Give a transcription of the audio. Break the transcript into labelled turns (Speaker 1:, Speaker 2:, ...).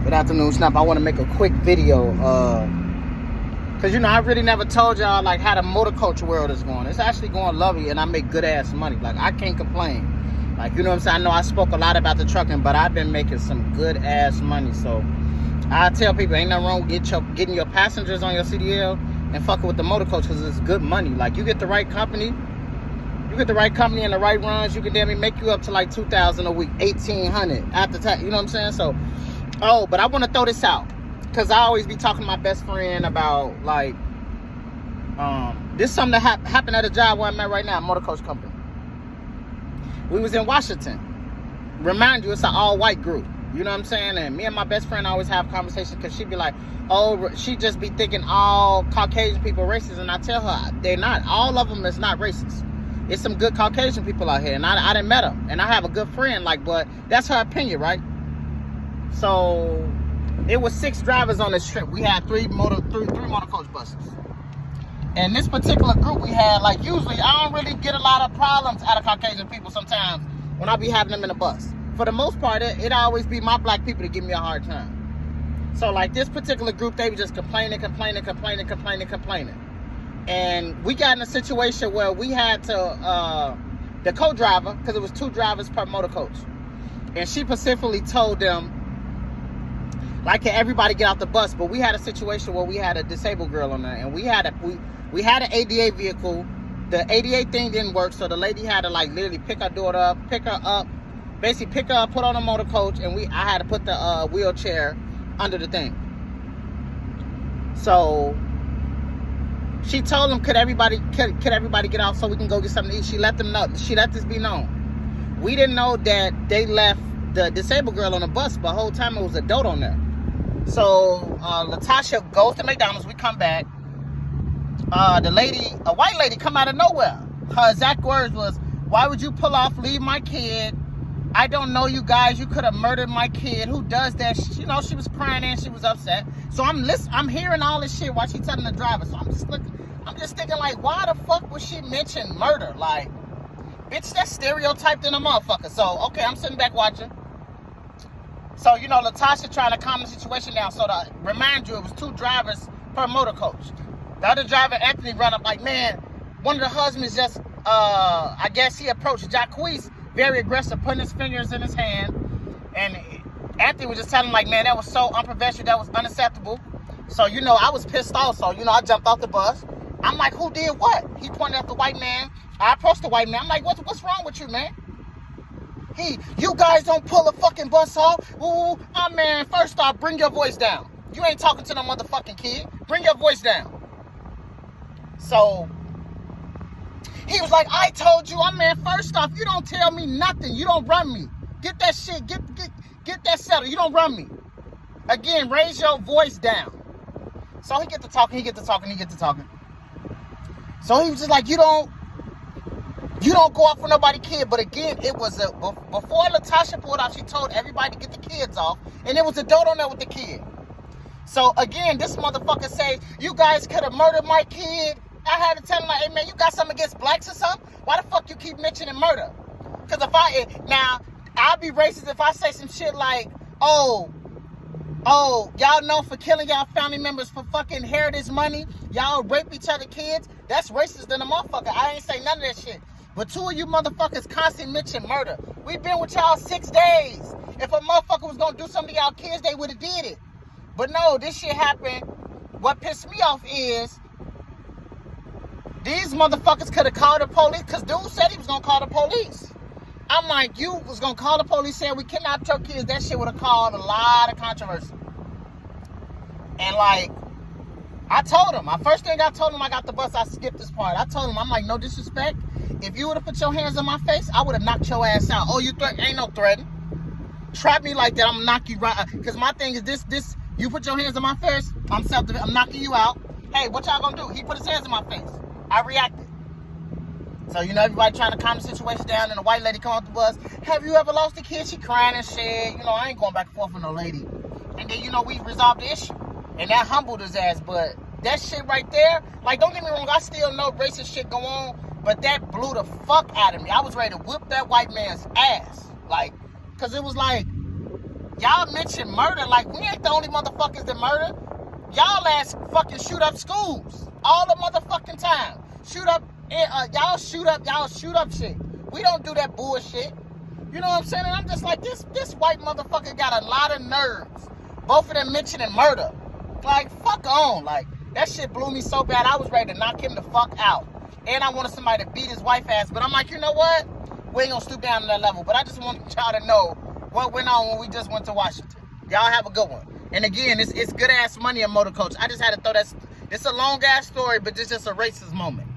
Speaker 1: Good afternoon, Snap. I want to make a quick video, cause I really never told y'all like how the motor culture world is going. It's actually going lovely, and I make good ass money. Like I can't complain. Like what I'm saying. I know I spoke a lot about the trucking, but I've been making some good ass money. So I tell people, ain't nothing wrong with getting your passengers on your CDL and fucking with the motor coach, cause it's good money. Like you get the right company. You get the right company and the right runs, you can damn near make you up to like $2,000 a week, $1,800 after tax. You know what I'm saying? So, but I want to throw this out because I always be talking to my best friend about like, this is something that happened at a job where I'm at right now, motor coach company. We was in Washington. Remind you, it's an all-white group. You know what I'm saying? And me and my best friend always have conversations because she'd be like, oh, she just be thinking all Caucasian people are racist. And I tell her, they're not. All of them is not racist. It's some good Caucasian people out here, and I didn't met them, and I have a good friend, like, but that's her opinion, right? So it was 6 drivers on this trip. We had three motor coach buses, and this particular group we had, like, usually I don't really get a lot of problems out of Caucasian people sometimes when I be having them in the bus. For the most part, it always be my black people that give me a hard time. So like this particular group, they were just complaining. And we got in a situation where we had to, the co-driver, because it was 2 drivers per motor coach. And she specifically told them, like, can everybody get out the bus? But we had a situation where we had a disabled girl on there. And we had an ADA vehicle. The ADA thing didn't work. So the lady had to, like, literally pick her daughter up, basically pick her up, put on a motor coach. And I had to put the wheelchair under the thing. So she told them, could everybody get out so we can go get something to eat? She let them know. She let this be known. We didn't know that they left the disabled girl on the bus, but the whole time it was an adult on there. So Latasha goes to McDonald's. We come back. A white lady come out of nowhere. Her exact words was, why would you pull off, leave my kid? I don't know you guys. You could have murdered my kid. Who does that? She was crying and she was upset. So I'm hearing all this shit while she's telling the driver. So I'm just thinking, like, why the fuck would she mention murder? Like, bitch, that's stereotyped in a motherfucker. So, okay, I'm sitting back watching. So, Latasha trying to calm the situation down. So, to remind you, it was 2 drivers per motor coach. The other driver, Anthony, run up like, man, one of the husbands just, I guess he approached Jacquees very aggressive, putting his fingers in his hand. And Anthony was just telling him, like, man, that was so unprofessional, that was unacceptable. So, I was pissed off. So, I jumped off the bus. I'm like, who did what? He pointed at the white man. I approached the white man. I'm like, what's wrong with you, man? You guys don't pull a fucking bus off. Ooh, man, first off, bring your voice down. You ain't talking to no motherfucking kid. Bring your voice down. So he was like, I told you, man, first off, you don't tell me nothing. You don't run me. Get that shit, get that settled. You don't run me. Again, raise your voice down. So he get to talking. So he was just like, you don't go off for nobody kid. But again, it was before Latasha pulled out, she told everybody to get the kids off. And it was a adult on there with the kid. So again, this motherfucker says, you guys could have murdered my kid. I had to tell him, like, hey man, you got something against blacks or something? Why the fuck you keep mentioning murder? Because I'll be racist if I say some shit like, oh, y'all know for killing y'all family members for fucking heritage money, y'all rape each other kids. That's racist than a motherfucker. I ain't say none of that shit. But 2 of you motherfuckers constantly mention murder. We've been with y'all 6 days. If a motherfucker was gonna do something to y'all kids, they would have did it. But no, this shit happened. What pissed me off is these motherfuckers could have called the police, because dude said he was going to call the police. I'm like, you was going to call the police saying we kidnapped your kids. That shit would have caused a lot of controversy. And like, I told him, first thing I told him, I got the bus, I skipped this part. I told him, I'm like, no disrespect. If you would have put your hands on my face, I would have knocked your ass out. Oh, you ain't no threatening. Trap me like that, I'm going to knock you right out. Because my thing is this, you put your hands on my face, I'm knocking you out. Hey, what y'all going to do? He put his hands on my face. I reacted. So, everybody trying to calm the situation down, and the white lady come off the bus. Have you ever lost a kid? She crying and shit. I ain't going back and forth with no lady. And then, we resolved the issue. And that humbled his ass. But that shit right there, like, don't get me wrong, I still know racist shit go on, but that blew the fuck out of me. I was ready to whip that white man's ass. Like, because it was like, Y'all mention murder like we ain't the only motherfuckers that murder. Y'all ass fucking shoot up schools all the motherfucking time. Y'all shoot up shit. We don't do that bullshit. You know what I'm saying? And I'm just like, this white motherfucker got a lot of nerves. Both of them mentioning murder. Like, fuck on. Like, that shit blew me so bad, I was ready to knock him the fuck out. And I wanted somebody to beat his wife ass. But I'm like, you know what? We ain't gonna stoop down to that level. But I just want y'all to know what went on when we just went to Washington. Y'all have a good one. And again, it's good ass money in motor coach. I just had to throw that. It's a long ass story, but it's just a racist moment.